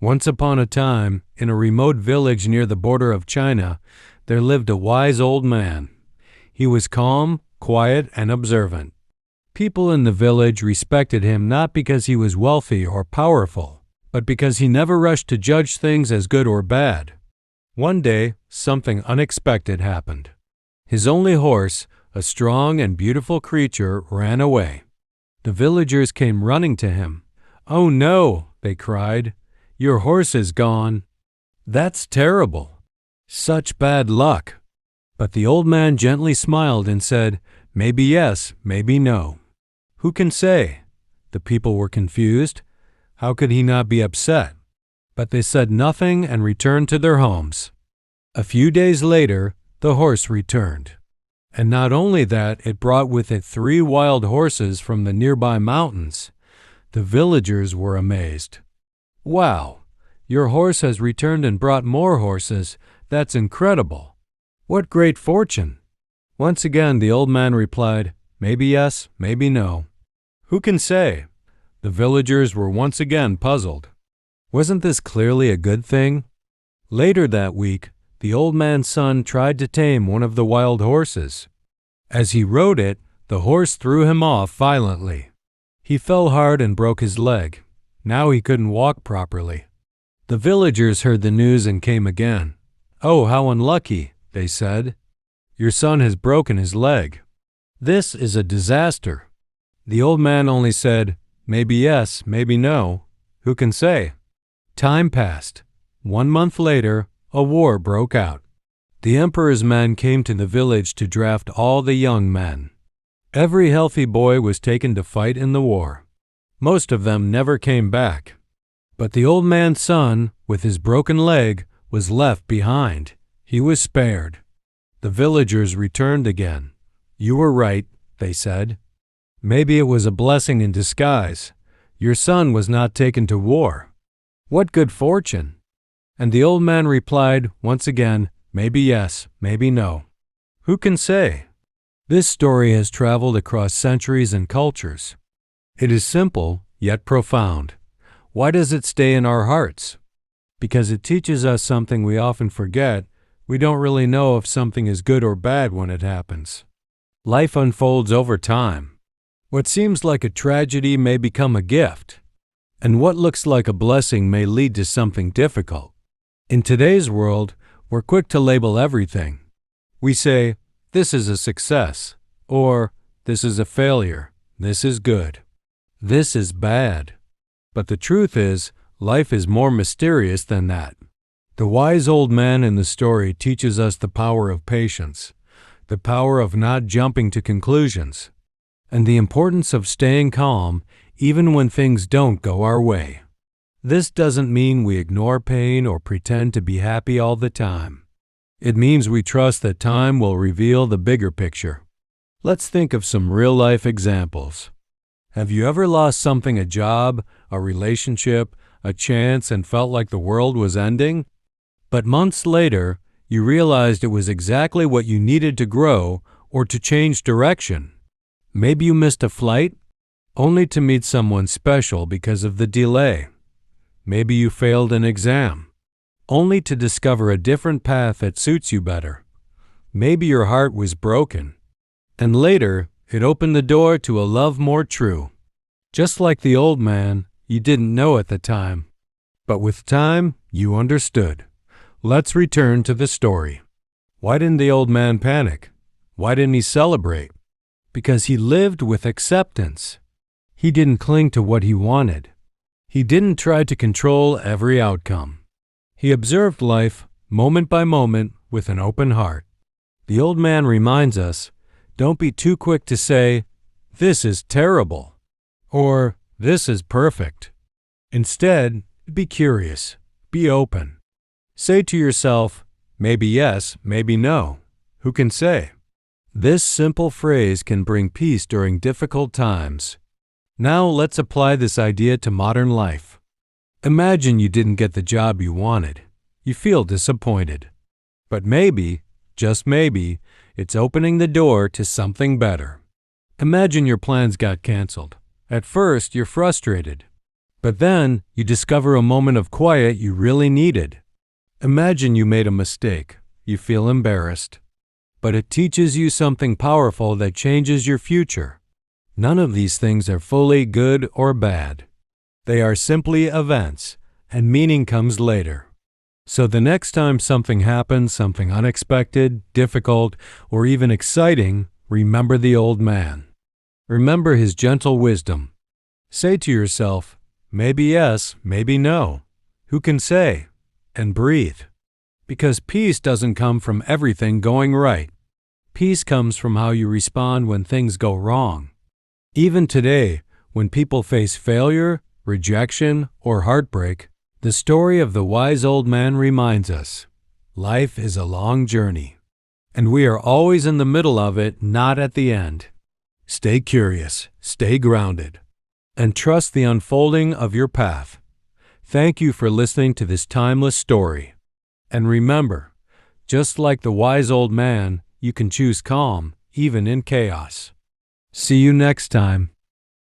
Once upon a time, in a remote village near the border of China, there lived a wise old man. He was calm, quiet, and observant. People in the village respected him not because he was wealthy or powerful, but because he never rushed to judge things as good or bad. One day, something unexpected happened. His only horse, a strong and beautiful creature, ran away. The villagers came running to him. "Oh no," they cried. "Your horse is gone." "That's terrible. Such bad luck." But the old man gently smiled and said, "Maybe yes, maybe no. Who can say?" The people were confused. How could he not be upset? But they said nothing and returned to their homes. A few days later, the horse returned. And not only that, it brought with it 3 wild horses from the nearby mountains. The villagers were amazed. "Wow, your horse has returned and brought more horses. That's incredible. What great fortune." Once again, the old man replied, "Maybe yes, maybe no. Who can say?" The villagers were once again puzzled. Wasn't this clearly a good thing? Later that week, the old man's son tried to tame one of the wild horses. As he rode it, the horse threw him off violently. He fell hard and broke his leg. Now he couldn't walk properly. The villagers heard the news and came again. "Oh, how unlucky," they said. "Your son has broken his leg. This is a disaster." The old man only said, "Maybe yes, maybe no. Who can say?" Time passed. 1 month later, a war broke out. The emperor's men came to the village to draft all the young men. Every healthy boy was taken to fight in the war. Most of them never came back. But the old man's son, with his broken leg, was left behind. He was spared. The villagers returned again. "You were right," they said. "Maybe it was a blessing in disguise. Your son was not taken to war. What good fortune." And the old man replied once again, "Maybe yes, maybe no. Who can say?" This story has traveled across centuries and cultures. It is simple, yet profound. Why does it stay in our hearts? Because it teaches us something we often forget. We don't really know if something is good or bad when it happens. Life unfolds over time. What seems like a tragedy may become a gift, and what looks like a blessing may lead to something difficult. In today's world, we're quick to label everything. We say, "This is a success," or "This is a failure," "This is good," "This is bad." But the truth is, life is more mysterious than that. The wise old man in the story teaches us the power of patience, the power of not jumping to conclusions, and the importance of staying calm even when things don't go our way. This doesn't mean we ignore pain or pretend to be happy all the time. It means we trust that time will reveal the bigger picture. Let's think of some real-life examples. Have you ever lost something, a job, a relationship, a chance, and felt like the world was ending? But months later, you realized it was exactly what you needed to grow or to change direction. Maybe you missed a flight, only to meet someone special because of the delay. Maybe you failed an exam, only to discover a different path that suits you better. Maybe your heart was broken, and later it opened the door to a love more true. Just like the old man, you didn't know at the time, but with time, you understood. Let's return to the story. Why didn't the old man panic? Why didn't he celebrate? Because he lived with acceptance. He didn't cling to what he wanted. He didn't try to control every outcome. He observed life, moment by moment, with an open heart. The old man reminds us, don't be too quick to say, "This is terrible," or "This is perfect." Instead, be curious, be open. Say to yourself, "Maybe yes, maybe no. Who can say?" This simple phrase can bring peace during difficult times. Now let's apply this idea to modern life. Imagine you didn't get the job you wanted. You feel disappointed. But maybe, just maybe, it's opening the door to something better. Imagine your plans got canceled. At first, you're frustrated. But then you discover a moment of quiet you really needed. Imagine you made a mistake. You feel embarrassed. But it teaches you something powerful that changes your future. None of these things are fully good or bad. They are simply events, and meaning comes later. So the next time something happens, something unexpected, difficult, or even exciting, remember the old man. Remember his gentle wisdom. Say to yourself, maybe yes, maybe no. Who can say? And breathe. Because peace doesn't come from everything going right. Peace comes from how you respond when things go wrong. Even today, when people face failure, rejection, or heartbreak, the story of the wise old man reminds us, life is a long journey, and we are always in the middle of it, not at the end. Stay curious, stay grounded, and trust the unfolding of your path. Thank you for listening to this timeless story. And remember, just like the wise old man, you can choose calm, even in chaos. See you next time.